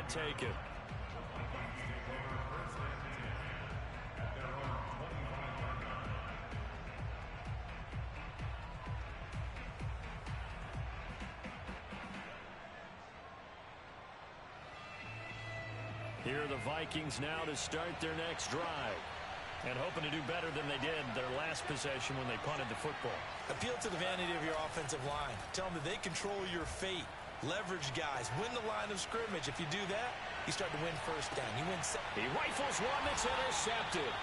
not taken. Here are the Vikings now to start their next drive. And hoping to do better than they did their last possession when they punted the football. Appeal to the vanity of your offensive line. Tell them that they control your fate. Leverage guys. Win the line of scrimmage. If you do that, you start to win first down. You win second. He rifles one that's intercepted.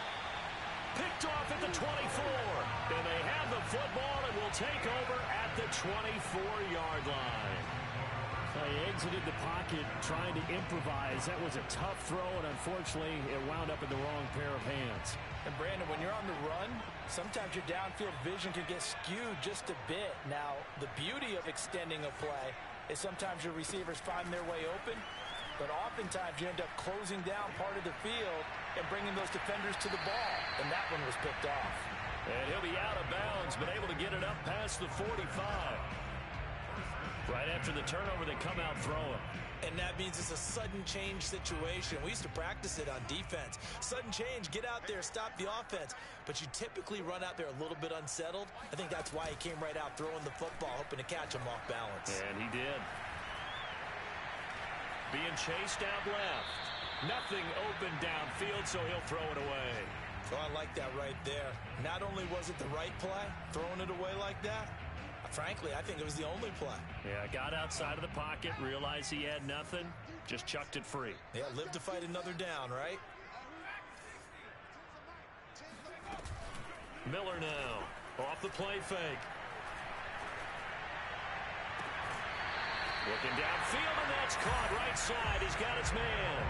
Picked off at the 24. And they have the football and will take over at the 24-yard line. He exited the pocket trying to improvise. That was a tough throw, and unfortunately, it wound up in the wrong pair of hands. And, Brandon, when you're on the run, sometimes your downfield vision can get skewed just a bit. Now, the beauty of extending a play is sometimes your receivers find their way open, but oftentimes you end up closing down part of the field and bringing those defenders to the ball, and that one was picked off. And he'll be out of bounds, but able to get it up past the 45. Right after the turnover, they come out throwing. And that means it's a sudden change situation. We used to practice it on defense. Sudden change, get out there, stop the offense. But you typically run out there a little bit unsettled. I think that's why he came right out throwing the football, hoping to catch him off balance. And he did. Being chased out left. Nothing open downfield, so he'll throw it away. Oh, I like that right there. Not only was it the right play, throwing it away like that, frankly, I think it was the only play. Yeah, got outside of the pocket, realized he had nothing, just chucked it free. Yeah, live to fight another down, right? Miller now, off the play fake. Looking downfield, and that's caught right side. He's got his man.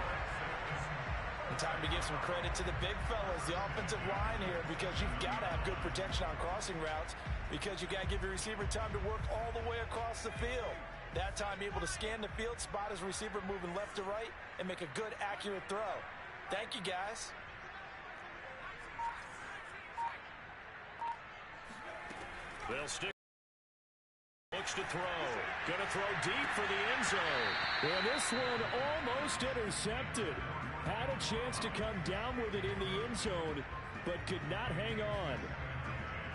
And time to give some credit to the big fellas, the offensive line here, because you've got to have good protection on crossing routes, because you got to give your receiver time to work all the way across the field. That time, be able to scan the field, spot his receiver moving left to right, and make a good, accurate throw. Thank you, guys. They'll stick. Looks to throw. Going to throw deep for the end zone. And this one almost intercepted. Had a chance to come down with it in the end zone, but could not hang on.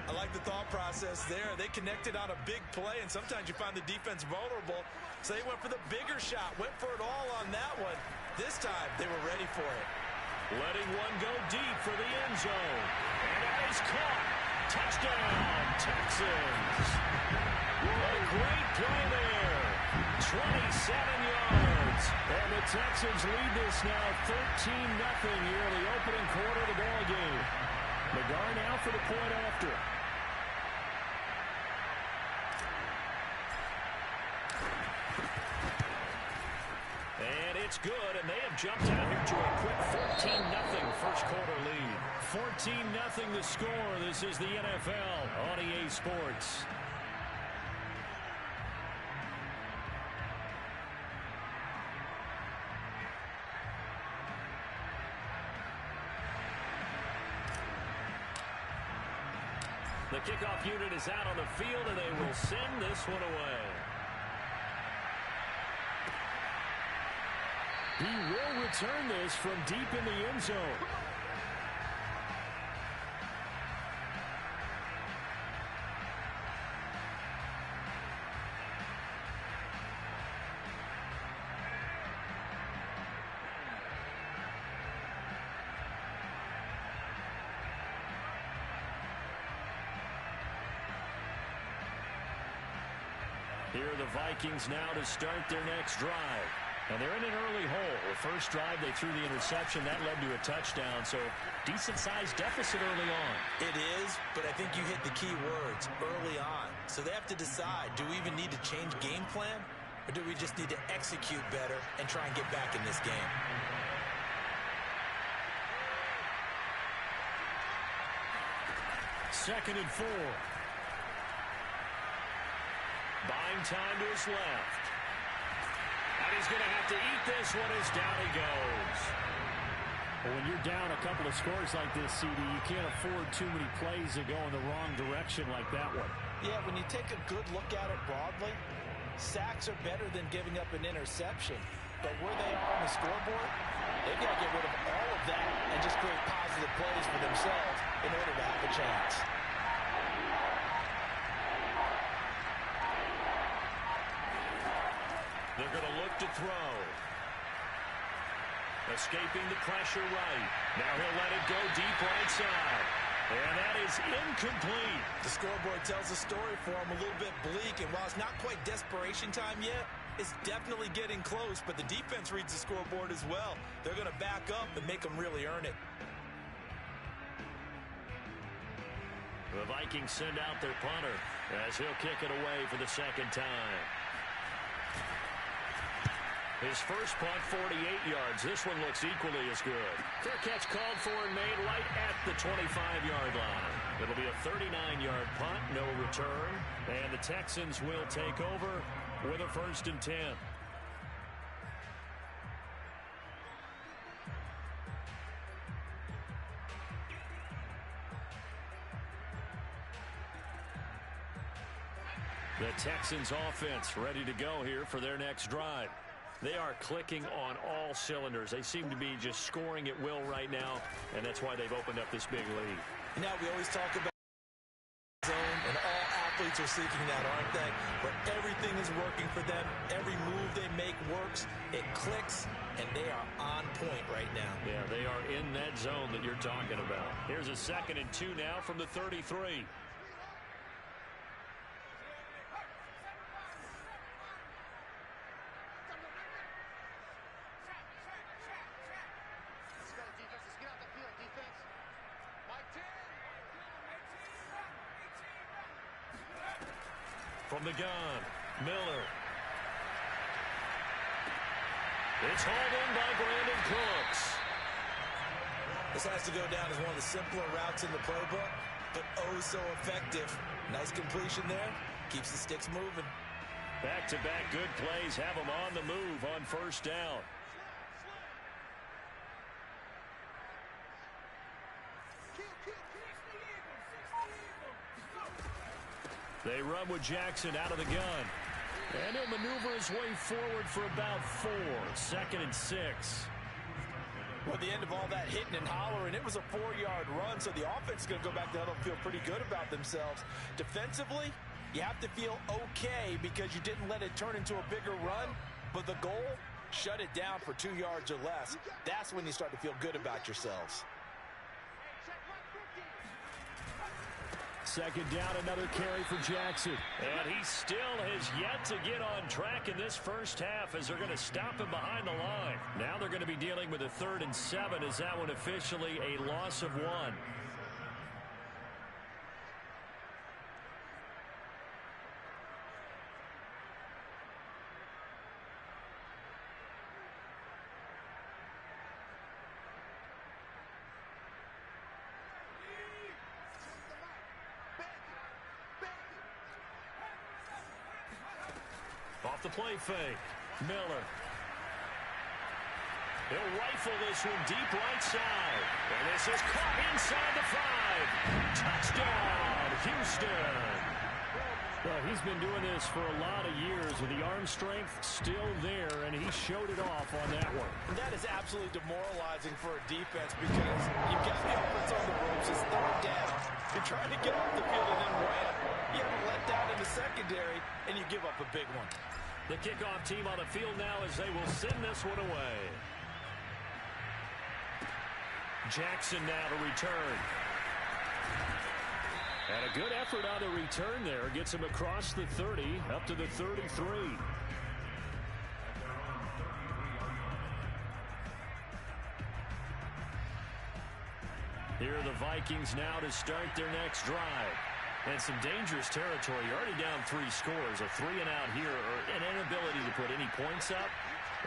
I like the thought process there. They connected on a big play, and sometimes you find the defense vulnerable. So they went for the bigger shot, went for it all on that one. This time, they were ready for it. Letting one go deep for the end zone. And that is caught. Touchdown, Texans. A great play there. 27 yards. And the Texans lead this now 13-0 here in the opening quarter of the ball game. McGarr now for the point after. And it's good, and they have jumped out here to a quick 14-0 first quarter lead. 14-0 the score. This is the NFL on EA Sports. The kickoff unit is out on the field, and they will send this one away. He will return this from deep in the end zone. Here are the Vikings now to start their next drive. And they're in an early hole. The first drive, they threw the interception. That led to a touchdown, so decent-sized deficit early on. It is, but I think you hit the key words, early on. So they have to decide, do we even need to change game plan, or do we just need to execute better and try and get back in this game? Second and 4. Buying time to his left. And he's going to have to eat this one as down he goes. Well, when you're down a couple of scores like this, CD, you can't afford too many plays that go in the wrong direction like that one. Yeah, when you take a good look at it broadly, sacks are better than giving up an interception. but where they are on the scoreboard, they've got to get rid of all of that and just create positive plays for themselves in order to have a chance. They're going to look to throw. Escaping the pressure right. Now he'll let it go deep right side. And that is incomplete. The scoreboard tells a story for him, a little bit bleak, and while it's not quite desperation time yet, it's definitely getting close, but the defense reads the scoreboard as well. They're going to back up and make them really earn it. The Vikings send out their punter as he'll kick it away for the second time. His first punt, 48 yards. This one looks equally as good. Fair catch called for and made right at the 25-yard line. It'll be a 39-yard punt, no return. And the Texans will take over with a 1st and 10. The Texans offense ready to go here for their next drive. They are clicking on all cylinders. They seem to be just scoring at will right now, and that's why they've opened up this big lead. Now we always talk about zone, and all athletes are seeking that, aren't they? Where everything is working for them. Every move they make works. It clicks, and they are on point right now. Yeah, they are in that zone that you're talking about. Here's a 2nd and 2 now from the 33. From the gun, Miller. It's hauled in by Brandon Cooks. This has to go down as one of the simpler routes in the playbook, but oh so effective. Nice completion there. Keeps the sticks moving. Back-to-back good plays have them on the move on 1st down. They run with Jackson out of the gun. And he'll maneuver his way forward for about 4. 2nd and 6. Well, at the end of all that hitting and hollering, it was a 4-yard run, so the offense is going to go back to huddle and feel pretty good about themselves. Defensively, you have to feel okay because you didn't let it turn into a bigger run, but the goal, shut it down for 2 yards or less. That's when you start to feel good about yourselves. 2nd down, another carry for Jackson. And he still has yet to get on track in this first half as they're going to stop him behind the line. Now they're going to be dealing with a 3rd and 7 as that one officially a loss of 1. Off the play fake. Miller. He'll rifle this one deep right side. And this is caught inside the 5. Touchdown, Houston. Well, he's been doing this for a lot of years with the arm strength still there, and he showed it off on that one. And that is absolutely demoralizing for a defense because you've got the offense on the ropes. It's 3rd down. You're trying to get off the field and then wham. You have a letdown in the secondary, and you give up a big one. The kickoff team on the field now as they will send this one away. Jackson now to return. And a good effort on the return there. Gets him across the 30, up to the 33. Here are the Vikings now to start their next drive. And some dangerous territory. You're already down 3 scores. A 3-and-out here, or an inability to put any points up.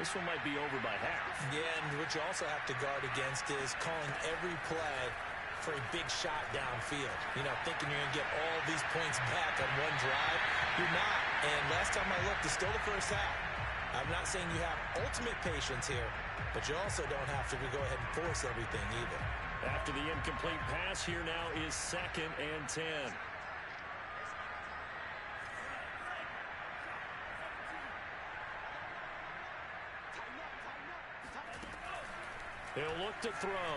This one might be over by half. Yeah, and what you also have to guard against is calling every play for a big shot downfield. You know, thinking you're going to get all these points back on one drive. You're not. And last time I looked, it's still the first half. I'm not saying you have ultimate patience here, but you also don't have to go ahead and force everything either. After the incomplete pass, here now is 2nd and 10. He'll look to throw.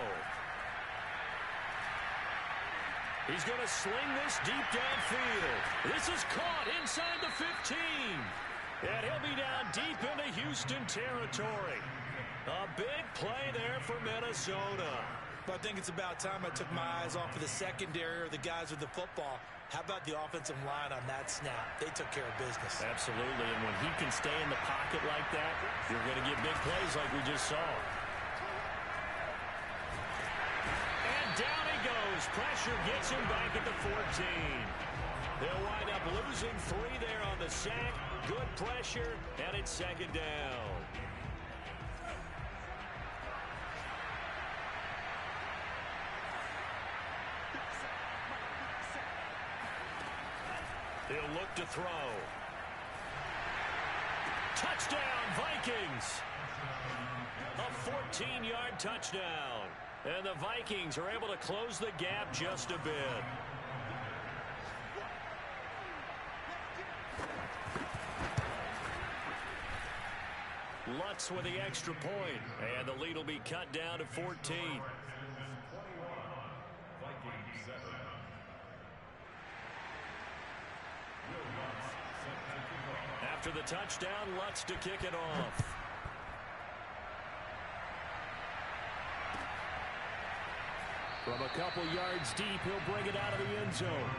He's going to sling this deep downfield. This is caught inside the 15. And he'll be down deep into Houston territory. A big play there for Minnesota. But I think it's about time I took my eyes off of the secondary or the guys with the football. How about the offensive line on that snap? They took care of business. Absolutely, and when he can stay in the pocket like that, you're going to get big plays like we just saw. And down he goes. Pressure gets him back at the 14. They'll wind up losing 3 there on the sack. Good pressure, and it's second down. He'll look to throw. Touchdown, Vikings! A 14-yard touchdown. And the Vikings are able to close the gap just a bit. Lutz with the extra point. And the lead will be cut down to 14. After the touchdown, Lutz to kick it off. From a couple yards deep, he'll bring it out of the end zone.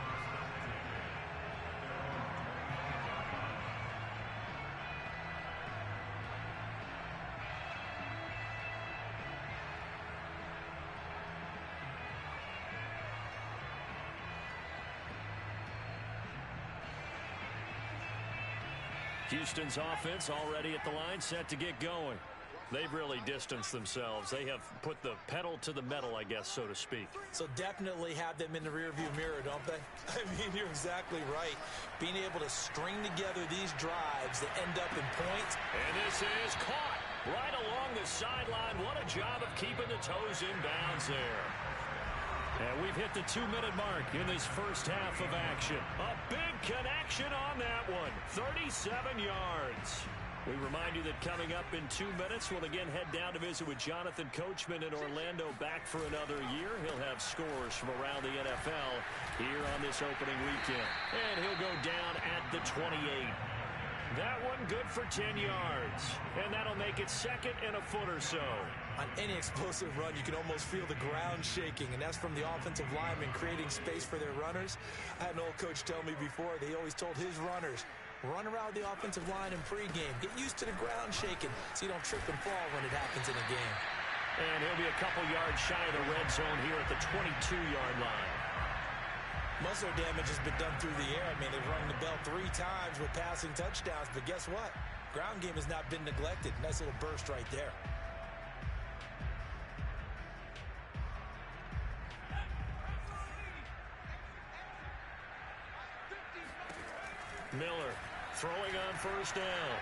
Houston's offense already at the line, set to get going. They've really distanced themselves. They have put the pedal to the metal, I guess, so to speak. So definitely have them in the rearview mirror, don't they? I mean, you're exactly right. Being able to string together these drives that end up in points. And this is caught right along the sideline. What a job of keeping the toes in bounds there. And we've hit the 2-minute mark in this first half of action. A big connection on that one. 37 yards. We remind you that coming up in 2 minutes, we'll again head down to visit with Jonathan Coachman in Orlando, back for another year. He'll have scores from around the NFL here on this opening weekend. And he'll go down at the 28. That one good for 10 yards. And that'll make it second and a foot or so. On any explosive run, you can almost feel the ground shaking, and that's from the offensive linemen creating space for their runners. I had an old coach tell me before, they always told his runners, run around the offensive line in pregame. Get used to the ground shaking so you don't trip and fall when it happens in a game. And he'll be a couple yards shy of the red zone here at the 22-yard line. Muscle damage has been done through the air. I mean, they've rung the bell 3 times with passing touchdowns, but guess what? Ground game has not been neglected. Nice little burst right there. Miller throwing on first down.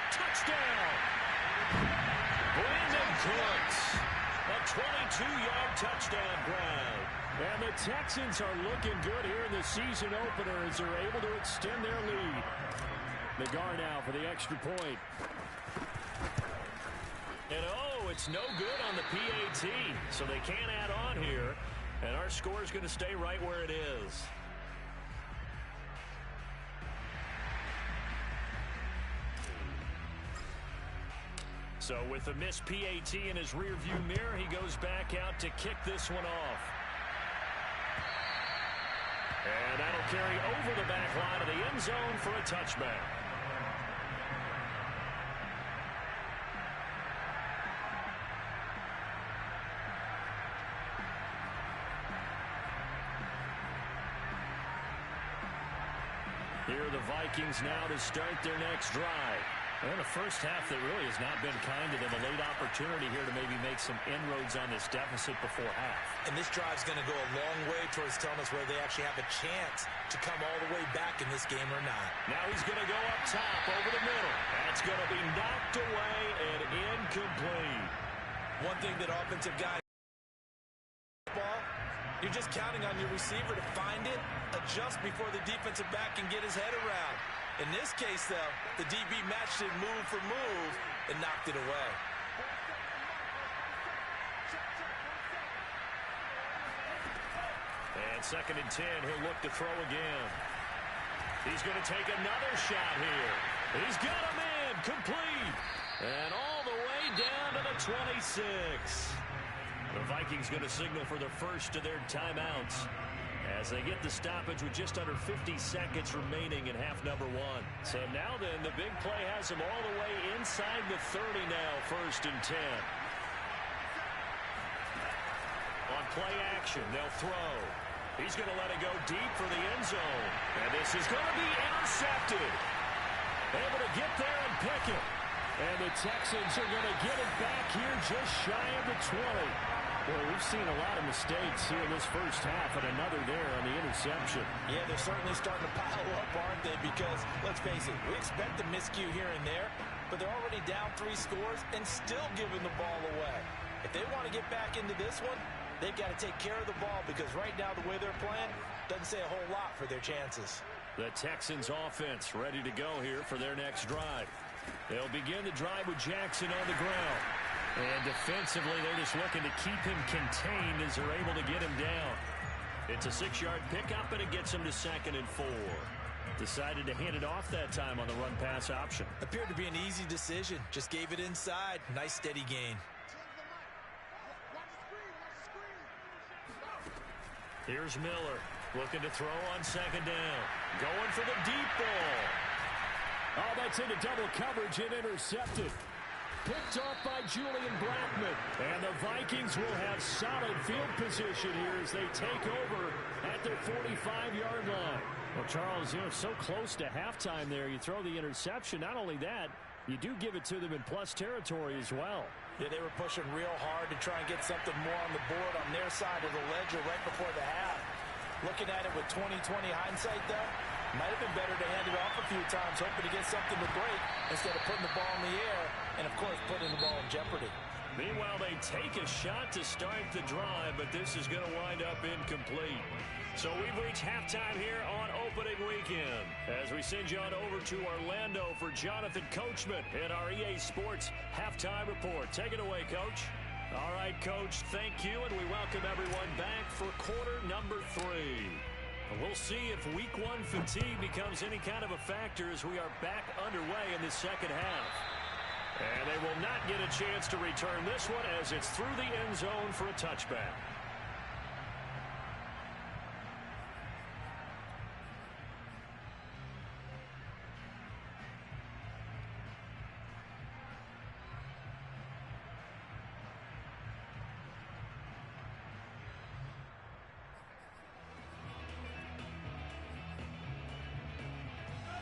Touchdown! Brandon Cooks. A 22-yard touchdown grab. And the Texans are looking good here in the season opener as they're able to extend their lead. Nagar now for the extra point. And oh, it's no good on the PAT. So they can't add on here. And our score is going to stay right where it is. So with the missed PAT in his rearview mirror, he goes back out to kick this one off. And that'll carry over the back line of the end zone for a touchback. Here are the Vikings now to start their next drive. And the first half that really has not been kind to them. A late opportunity here to maybe make some inroads on this deficit before half. And this drive's going to go a long way towards telling us whether they actually have a chance to come all the way back in this game or not. Now he's going to go up top over the middle. That's going to be knocked away and incomplete. One thing that offensive guys ball, you're just counting on your receiver to find it, adjust before the defensive back can get his head around. In this case, though, the DB matched it move for move and knocked it away. On 2nd and 10, he'll look to throw again. He's going to take another shot here. He's got him in, complete. And all the way down to the 26. The Vikings going to signal for the first of their timeouts as they get the stoppage with just under 50 seconds remaining in half number 1. So now then, the big play has them all the way inside the 30 now, 1st and 10. On play action, they'll throw. He's going to let it go deep for the end zone. And this is going to be intercepted. Able to get there and pick it. And the Texans are going to get it back here just shy of the 20. Well, we've seen a lot of mistakes here in this first half, and another there on the interception. Yeah, they're certainly starting to pile up, aren't they? Because, let's face it, we expect a miscue here and there, but they're already down 3 scores and still giving the ball away. If they want to get back into this one, they've got to take care of the ball, because right now the way they're playing doesn't say a whole lot for their chances. The Texans offense ready to go here for their next drive. They'll begin the drive with Jackson on the ground. And defensively, they're just looking to keep him contained as they're able to get him down. It's a 6-yard pickup, and it gets him to 2nd and 4. Decided to hand it off that time on the run-pass option. Appeared to be an easy decision. Just gave it inside. Nice, steady gain. Here's Miller looking to throw on 2nd down. Going for the deep ball. Oh, that's into double coverage and intercepted. Picked off by Julian Blackman. And the Vikings will have solid field position here as they take over at their 45-yard line. Well, Charles, so close to halftime there. You throw the interception. Not only that, you do give it to them in plus territory as well. Yeah, they were pushing real hard to try and get something more on the board on their side of the ledger right before the half. Looking at it with 20/20 hindsight, though, might have been better to hand it off a few times, hoping to get something to break instead of putting the ball in the air and, of course, putting the ball in jeopardy. Meanwhile, they take a shot to start the drive, but this is going to wind up incomplete. So we've reached halftime here on opening weekend as we send you on over to Orlando for Jonathan Coachman in our EA Sports Halftime Report. Take it away, Coach. All right, Coach, thank you, and we welcome everyone back for quarter number 3. We'll see if week 1 fatigue becomes any kind of a factor as we are back underway in the second half. And they will not get a chance to return this one as it's through the end zone for a touchback.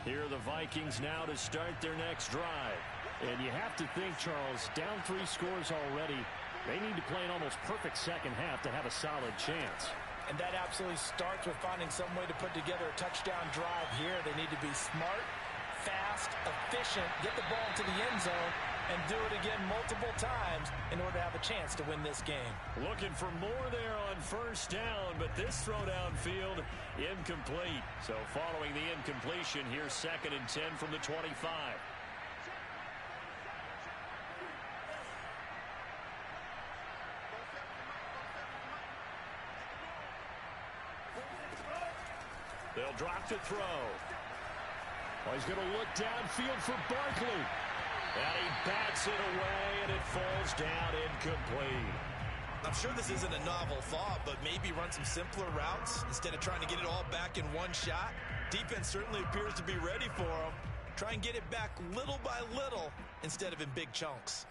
Here are the Vikings now to start their next drive. And you have to think, Charles, down 3 scores already. They need to play an almost perfect second half to have a solid chance. And that absolutely starts with finding some way to put together a touchdown drive here. They need to be smart, fast, efficient, get the ball into the end zone, and do it again multiple times in order to have a chance to win this game. Looking for more there on 1st down, but this throw downfield incomplete. So following the incompletion, here's 2nd and 10 from the 25. They'll drop to throw. Oh, he's going to look downfield for Barkley. And he bats it away, and it falls down incomplete. I'm sure this isn't a novel thought, but maybe run some simpler routes instead of trying to get it all back in one shot. Defense certainly appears to be ready for him. Try and get it back little by little instead of in big chunks.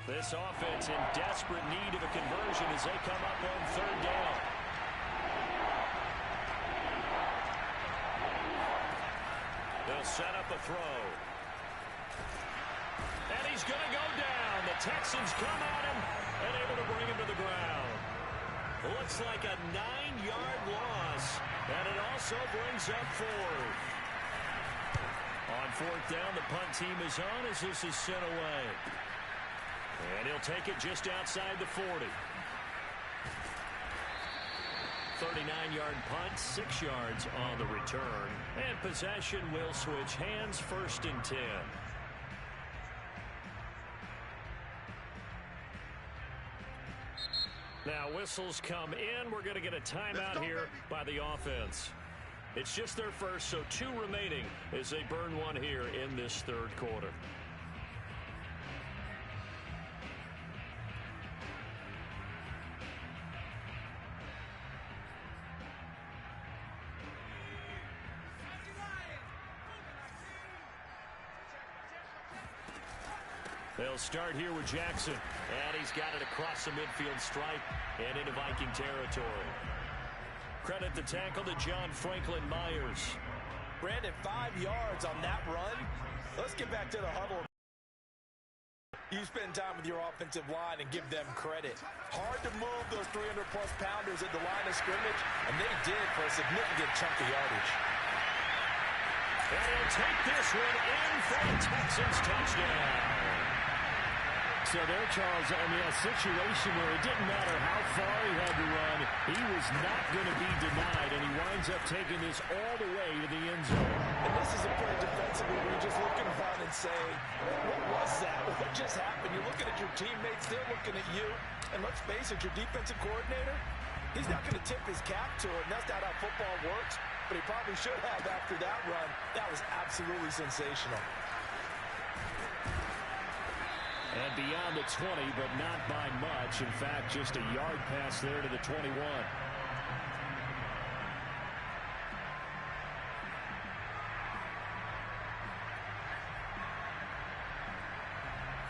This offense in desperate need of a conversion as they come up on 3rd down. They'll set up a throw. And he's going to go down. The Texans come at him and able to bring him to the ground. Looks like a 9-yard loss. And it also brings up 4th. On 4th down, the punt team is on as this is sent away. And he'll take it just outside the 40. 39-yard punt, 6 yards on the return. And possession will switch hands, 1st and 10. Now whistles come in. We're going to get a timeout here by the offense. It's just their first, so 2 remaining as they burn one here in this third quarter. They'll start here with Jackson. And he's got it across the midfield stripe and into Viking territory. Credit the tackle to John Franklin Myers. Brandon, 5 yards on that run. Let's get back to the huddle. You spend time with your offensive line and give them credit. Hard to move those 300-plus pounders at the line of scrimmage, and they did for a significant chunk of yardage. And he'll take this one in for a Texans touchdown. So there, Charles, I mean, a situation where it didn't matter how far he had to run, he was not going to be denied, and he winds up taking this all the way to the end zone. And this is a play defensively where you're just looking around and saying, what was that? What just happened? You're looking at your teammates, they're looking at you, and let's face it, your defensive coordinator, he's not going to tip his cap to it, and that's not how football works, but he probably should have after that run. That was absolutely sensational. And beyond the 20, but not by much. In fact, just a yard pass there to the 21.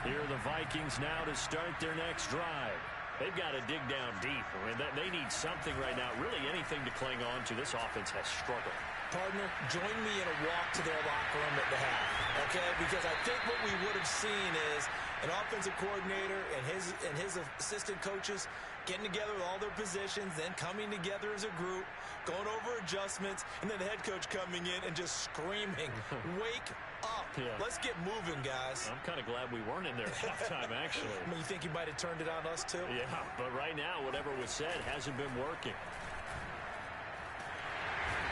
Here are the Vikings now to start their next drive. They've got to dig down deep. I mean, they need something right now, really anything to cling on to. This offense has struggled. Partner, join me in a walk to their locker room at the half, okay? Because I think what we would have seen is an offensive coordinator and his assistant coaches getting together with all their positions, then coming together as a group, going over adjustments, and then the head coach coming in and just screaming, wake up. Yeah. Let's get moving, guys. I'm kind of glad we weren't in there at halftime, actually. I mean, you think you might have turned it on us, too? Yeah, but right now, whatever was said hasn't been working.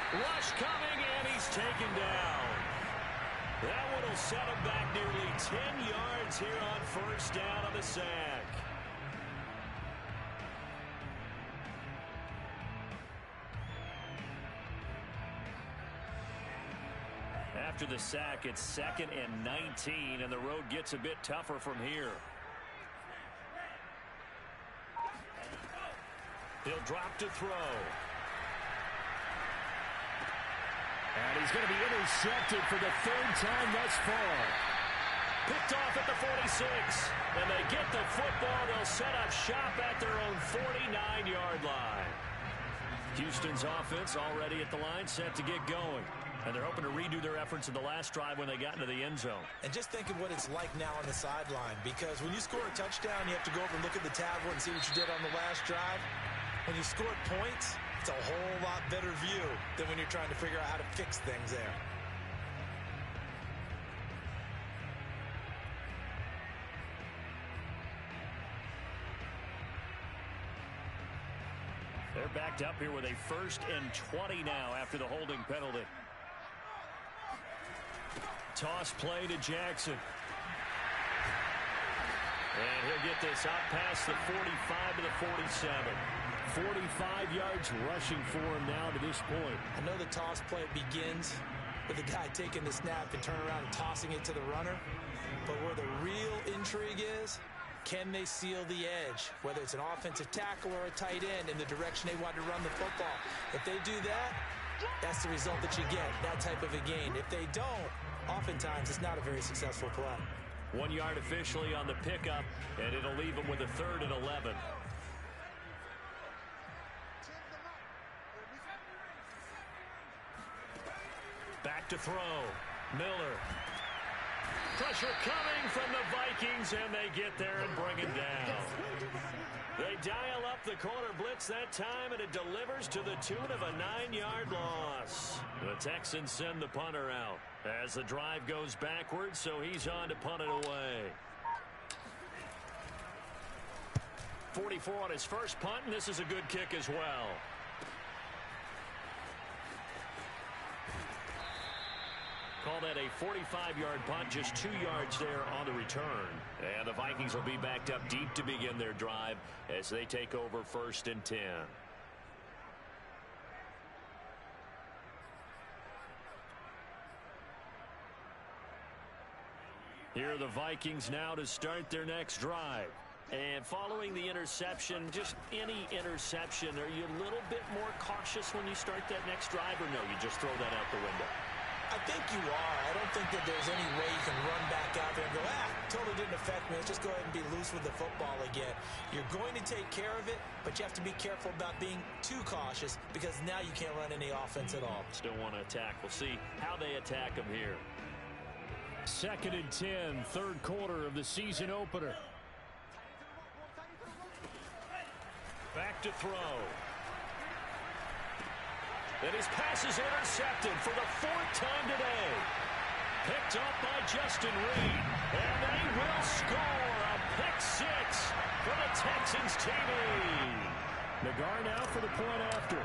Rush coming, and he's taken down. That one will set him back nearly 10 yards here on first down on the sack. After the sack, it's 2nd and 19, and the road gets a bit tougher from here. He'll drop to throw. And he's going to be intercepted for the 3rd time thus far. Picked off at the 46. And they get the football. They'll set up shop at their own 49-yard line. Houston's offense already at the line, set to get going. And they're hoping to redo their efforts in the last drive when they got into the end zone. And just think of what it's like now on the sideline. Because when you score a touchdown, you have to go over and look at the tablet and see what you did on the last drive. When you scored points, it's a whole lot better view than when you're trying to figure out how to fix things there. They're backed up here with a 1st and 20 now after the holding penalty. Toss play to Jackson. And he'll get this out past the 45 to the 47. 45 yards rushing for him now to this point. I know the toss play begins with the guy taking the snap and turning around and tossing it to the runner. But where the real intrigue is, can they seal the edge? Whether it's an offensive tackle or a tight end in the direction they want to run the football. If they do that, that's the result that you get, that type of a gain. If they don't, oftentimes it's not a very successful play. 1 yard officially on the pickup, and it'll leave them with a 3rd and 11. Back to throw. Miller. Pressure coming from the Vikings, and they get there and bring him down. They dial up the corner blitz that time, and it delivers to the tune of a 9-yard loss. The Texans send the punter out as the drive goes backwards, so he's on to punt it away. 44 on his first punt, and this is a good kick as well. call that a 45-yard punt, just 2 yards there on the return. And the Vikings will be backed up deep to begin their drive as they take over 1st and 10. Here are the Vikings now to start their next drive. And following the interception, just any interception, are you a little bit more cautious when you start that next drive, or no, you just throw that out the window? I think you are. I don't think that there's any way you can run back out there and go, totally didn't affect me. Let's just go ahead and be loose with the football again. You're going to take care of it, but you have to be careful about being too cautious because now you can't run any offense at all. Still want to attack. We'll see how they attack them here. 2nd and 10, 3rd quarter of the season opener. Back to throw. And his pass is intercepted for the 4th time today. Picked up by Justin Reed. And they will score a pick 6 for the Texans TV. Nagar now for the point after.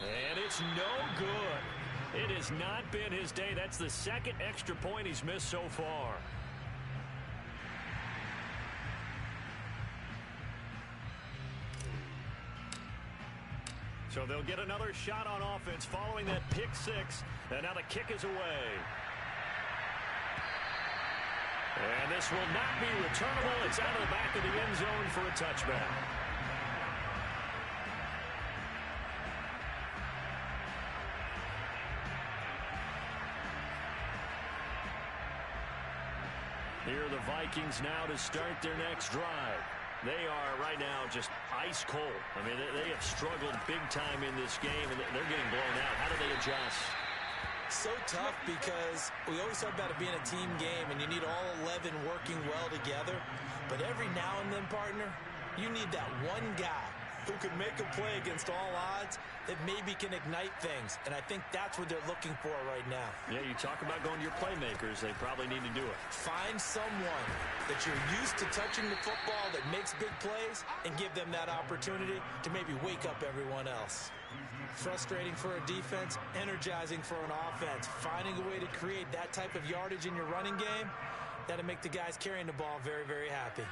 And it's no good. It has not been his day. That's the 2nd extra point he's missed so far. So they'll get another shot on offense following that pick 6. And now the kick is away. And this will not be returnable. It's out of the back of the end zone for a touchback. Here are the Vikings now to start their next drive. They are right now just ice cold. I mean, they have struggled big time in this game, and they're getting blown out. How do they adjust? So tough because we always talk about it being a team game, and you need all 11 working well together. But every now and then, partner, you need that one guy who can make a play against all odds that maybe can ignite things. And I think that's what they're looking for right now. Yeah, you talk about going to your playmakers. They probably need to do it. Find someone that you're used to touching the football that makes big plays and give them that opportunity to maybe wake up everyone else. Frustrating for a defense, energizing for an offense. Finding a way to create that type of yardage in your running game, that'll make the guys carrying the ball very, very happy.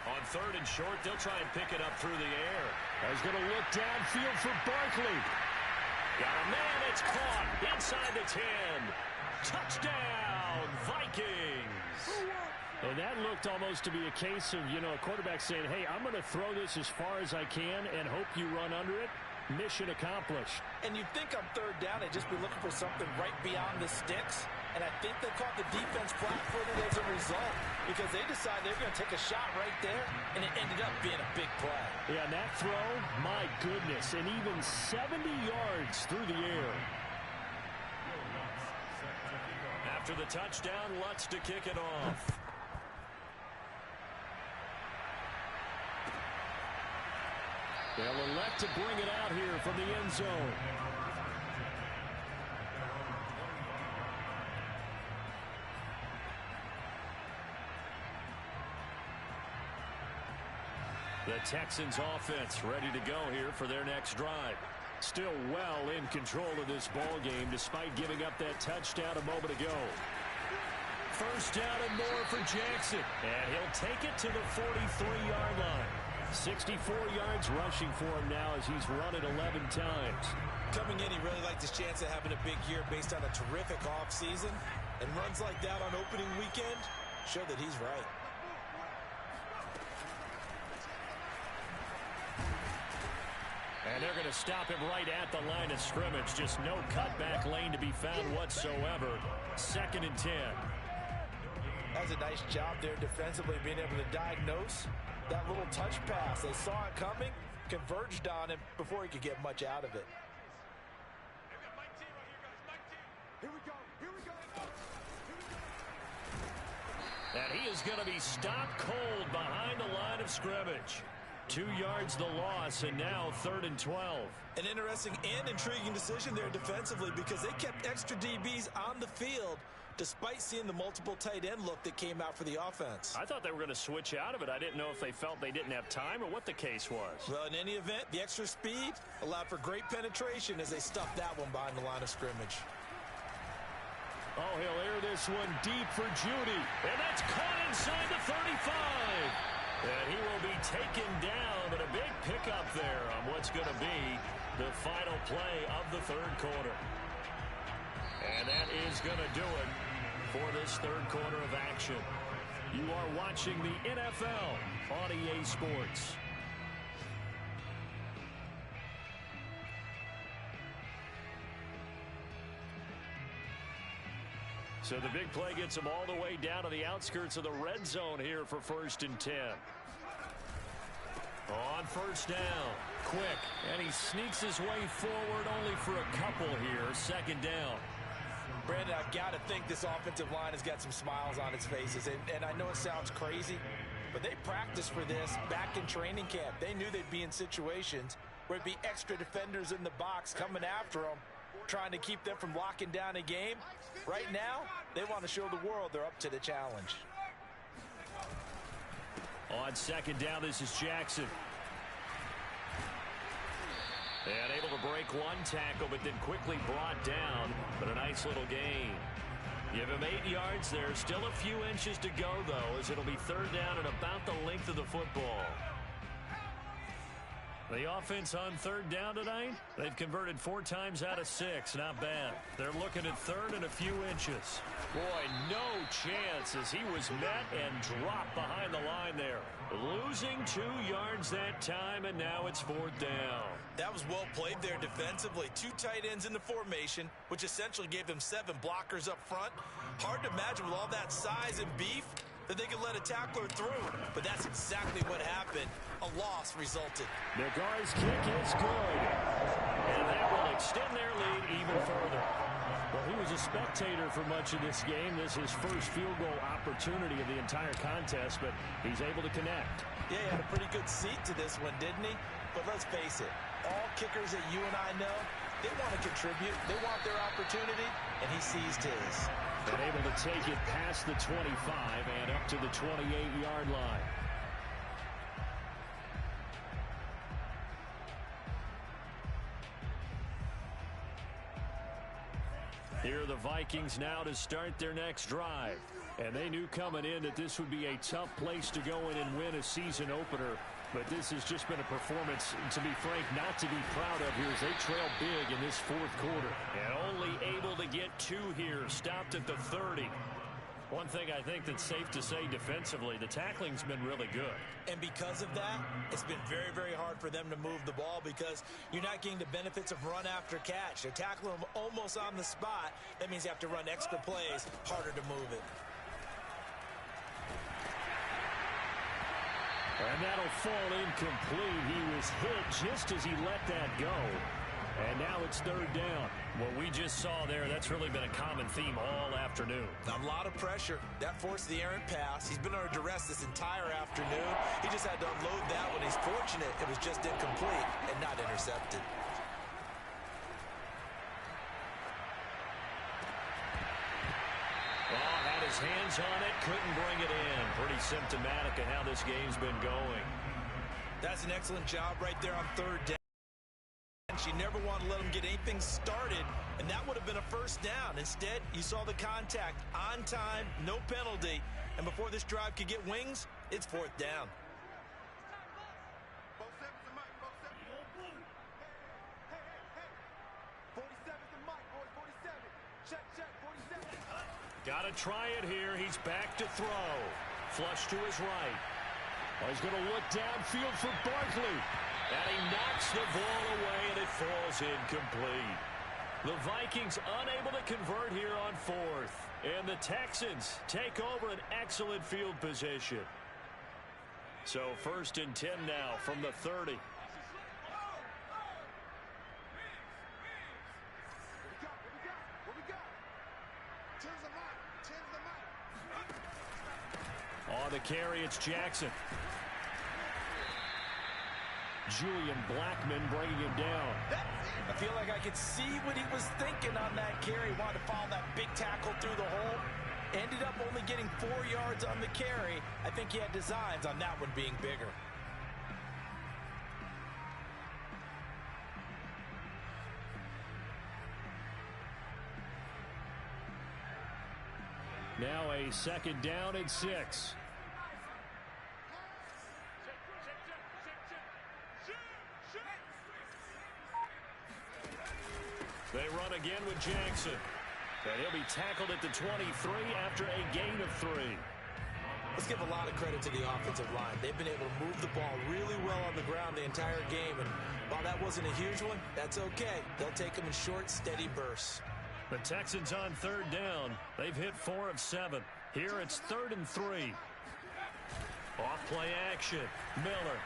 On 3rd and short, they'll try and pick it up through the air. He's going to look downfield for Barkley. Got a man, it's caught inside the 10. Touchdown, Vikings. And that looked almost to be a case of, a quarterback saying, hey, I'm going to throw this as far as I can and hope you run under it. Mission accomplished. And you'd think on 3rd down, they'd just be looking for something right beyond the sticks. And I think they caught the defense flat-footed as a result because they decided they were going to take a shot right there, and it ended up being a big play. Yeah, and that throw, my goodness, and even 70 yards through the air. After the touchdown, Lutz to kick it off. They'll elect to bring it out here from the end zone. The Texans offense ready to go here for their next drive. Still well in control of this ball game despite giving up that touchdown a moment ago. 1st down and more for Jackson. And he'll take it to the 43-yard line. 64 yards rushing for him now as he's run it 11 times. Coming in, he really liked his chance of having a big year based on a terrific offseason. And runs like that on opening weekend show that he's right. And they're going to stop him right at the line of scrimmage. Just no cutback lane to be found whatsoever. 2nd and 10. That's a nice job there defensively, being able to diagnose that little touch pass. They saw it coming, converged on him before he could get much out of it. And he is going to be stopped cold behind the line of scrimmage. 2 yards the loss, and now 3rd and 12. An interesting and intriguing decision there defensively because they kept extra DBs on the field despite seeing the multiple tight end look that came out for the offense. I thought they were going to switch out of it. I didn't know if they felt they didn't have time or what the case was. Well, in any event, the extra speed allowed for great penetration as they stuffed that one behind the line of scrimmage. Oh, he'll air this one deep for Judy. And that's caught inside the 35. And he will be taken down, but a big pickup there on what's going to be the final play of the 3rd quarter. And that is going to do it for this 3rd quarter of action. You are watching the NFL on EA Sports. So the big play gets him all the way down to the outskirts of the red zone here for 1st and 10. On 1st down, quick, and he sneaks his way forward only for a couple here. 2nd down. Brandon, I've got to think this offensive line has got some smiles on its faces. And I know it sounds crazy, but they practiced for this back in training camp. They knew they'd be in situations where it'd be extra defenders in the box coming after them, trying to keep them from locking down a game. Right now, they want to show the world they're up to the challenge. On 2nd down, this is Jackson. And able to break one tackle, but then quickly brought down. But a nice little gain. Give him 8 yards there. Still a few inches to go, though, as it'll be 3rd down and about the length of the football. The offense on 3rd down tonight, they've converted 4 times out of 6. Not bad. They're looking at 3rd and a few inches. Boy, no chance as he was met and dropped behind the line there. Losing 2 yards that time, and now it's 4th down. That was well played there defensively. 2 tight ends in the formation, which essentially gave them 7 blockers up front. Hard to imagine with all that size and beef that they could let a tackler through. But that's exactly what happened. A loss resulted. Nagar's kick is good. And that will extend their lead even further. Well, he was a spectator for much of this game. This is his first field goal opportunity of the entire contest, but he's able to connect. Yeah, he had a pretty good seat to this one, didn't he? But let's face it, all kickers that you and I know, they want to contribute. They want their opportunity, and he seized his. And able to take it past the 25 and up to the 28-yard line. Here are the Vikings now to start their next drive. And they knew coming in that this would be a tough place to go in and win a season opener. But this has just been a performance, to be frank, not to be proud of here as they trail big in this 4th quarter. And only able to get 2 here, stopped at the 30. One thing I think that's safe to say defensively, the tackling's been really good. And because of that, it's been very, very hard for them to move the ball because you're not getting the benefits of run after catch. They're tackling them almost on the spot. That means you have to run extra plays, harder to move it. And that'll fall incomplete. He was hit just as he let that go. And now it's 3rd down. What we just saw there, that's really been a common theme all afternoon. A lot of pressure. That forced the errant pass. He's been under duress this entire afternoon. He just had to unload that one. He's fortunate it was just incomplete and not intercepted. Well, had his hands on it, couldn't bring it in. Pretty symptomatic of how this game's been going. That's an excellent job right there on 3rd down. She never wanted to let him get anything started, and that would have been a 1st down. Instead, you saw the contact on time, no penalty, and before this drive could get wings, it's 4th down. Got to try it here. He's back to throw. Flush to his right. Oh, he's going to look downfield for Barkley. And he knocks the ball away, and it falls incomplete. The Vikings unable to convert here on 4th. And the Texans take over an excellent field position. So 1st and 10 now from the 30. On the carry, it's Jackson. Julian Blackmon bringing him down. I feel like I could see what he was thinking on that carry. Wanted to follow that big tackle through the hole. Ended up only getting 4 yards on the carry. I think he had designs on that one being bigger. Now a 2nd down and 6. They run again with Jackson. And he'll be tackled at the 23 after a gain of 3. Let's give a lot of credit to the offensive line. They've been able to move the ball really well on the ground the entire game. And while that wasn't a huge one, that's okay. They'll take them in short, steady bursts. The Texans on 3rd down. They've hit 4 of 7. Here it's 3rd and 3. Off play action. Miller.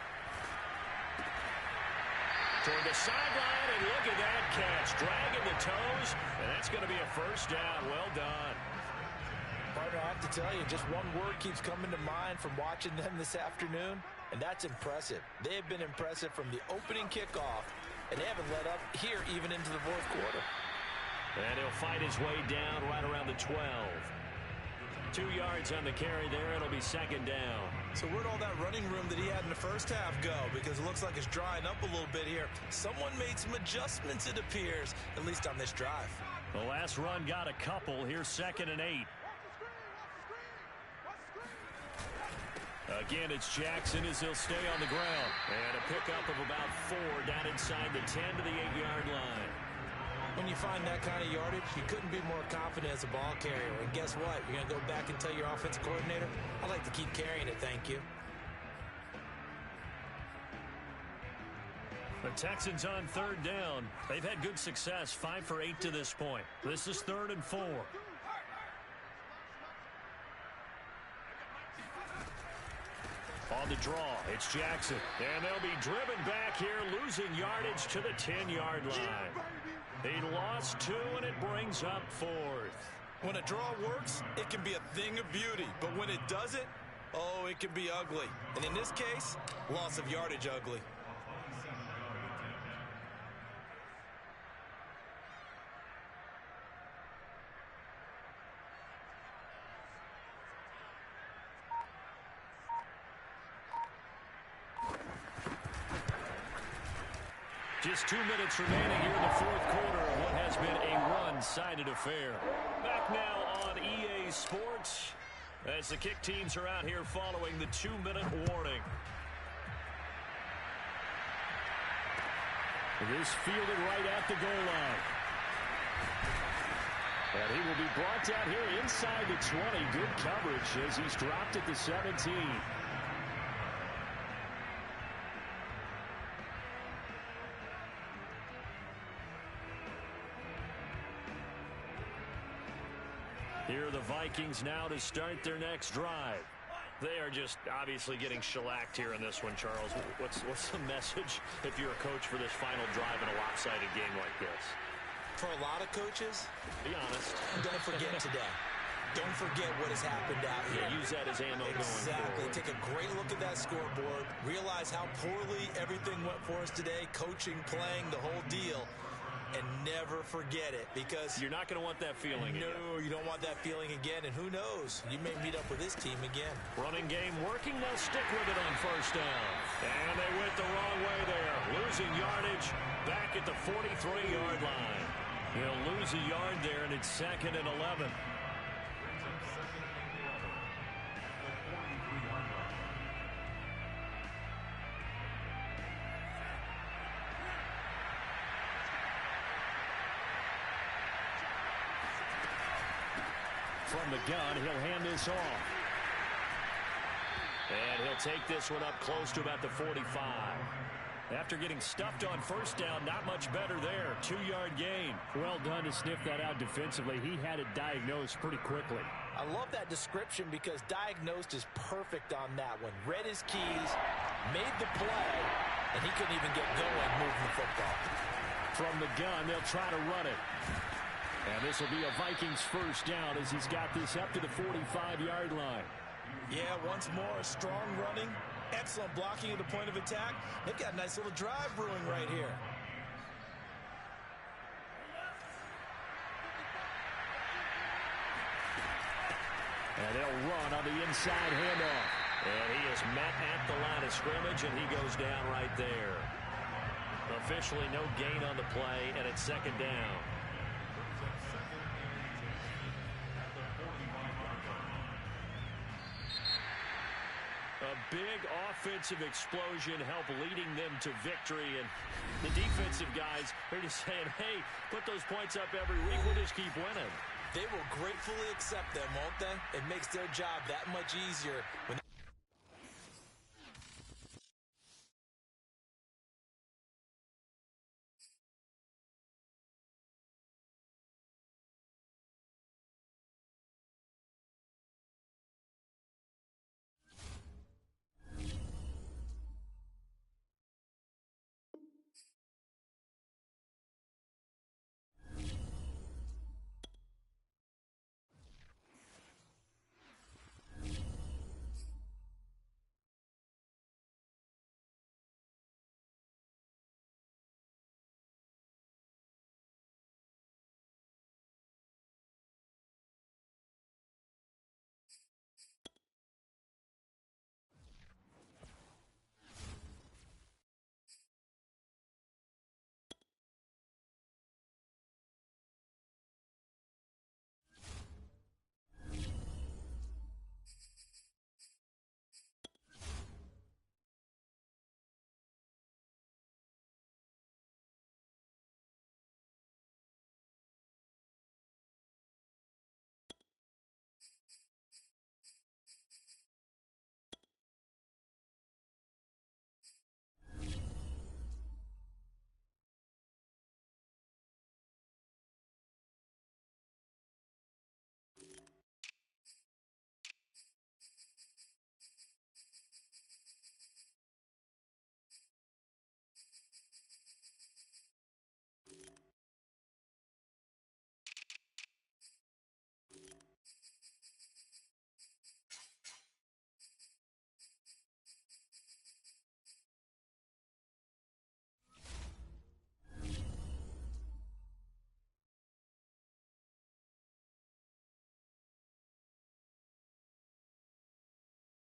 Toward the sideline, and look at that catch. Dragging the toes, and that's going to be a 1st down. Well done. Partner, I have to tell you, just one word keeps coming to mind from watching them this afternoon, and that's impressive. They have been impressive from the opening kickoff, and they haven't let up here even into the 4th quarter. And he'll fight his way down right around the 12. 2 yards on the carry there. It'll be 2nd down. So where'd all that running room that he had in the first half go? Because it looks like it's drying up a little bit here. Someone made some adjustments, it appears, at least on this drive. The last run got a couple. Here's 2nd and 8. Again, it's Jackson as he'll stay on the ground. And a pickup of about 4 down inside the 10 to the 8-yard line. When you find that kind of yardage, you couldn't be more confident as a ball carrier. And guess what? You're going to go back and tell your offensive coordinator, I'd like to keep carrying it, thank you. The Texans on 3rd down. They've had good success, 5 for 8 to this point. This is 3rd and 4. On the draw, it's Jackson. And they'll be driven back here, losing yardage to the 10-yard line. He lost 2, and it brings up 4th. When a draw works, it can be a thing of beauty. But when it doesn't, oh, it can be ugly. And in this case, loss of yardage ugly. Just 2 minutes remaining here in the 4th quarter of what has been a one-sided affair. Back now on EA Sports as the kick teams are out here following the 2-minute warning. This fielded right at the goal line. And he will be brought down here inside the 20. Good coverage as he's dropped at the 17. Here are the Vikings now to start their next drive. They are just obviously getting shellacked here in this one, Charles. What's the message if you're a coach for this final drive in a lopsided game like this? For a lot of coaches, be honest. Don't forget today. Don't forget what has happened out here. Yeah, use that as ammo going forward. Exactly. Take a great look at that scoreboard. Realize how poorly everything went for us today. Coaching, playing, the whole deal. And never forget it, because you're not going to want that feeling again. No, you don't want that feeling again, and who knows? You may meet up with this team again. Running game working. They'll stick with it on 1st down. And they went the wrong way there. Losing yardage back at the 43-yard line. He'll lose a yard there, and it's 2nd and 11. From the gun, he'll hand this off. And he'll take this one up close to about the 45. After getting stuffed on 1st down, not much better there. 2-yard gain. Well done to sniff that out defensively. He had it diagnosed pretty quickly. I love that description because diagnosed is perfect on that one. Read his keys, made the play, and he couldn't even get going moving the football. From the gun, they'll try to run it. And this will be a Vikings 1st down as he's got this up to the 45-yard line. Yeah, once more, strong running, Excellent blocking at the point of attack. They've got a nice little drive brewing right here. And they'll run on the inside handoff. And he is met at the line of scrimmage, and he goes down right there. Officially no gain on the play, and it's second down. A big offensive explosion helped leading them to victory, and the defensive guys are just saying, hey, put those points up every week, we'll just keep winning. They will gratefully accept them, won't they? It makes their job that much easier when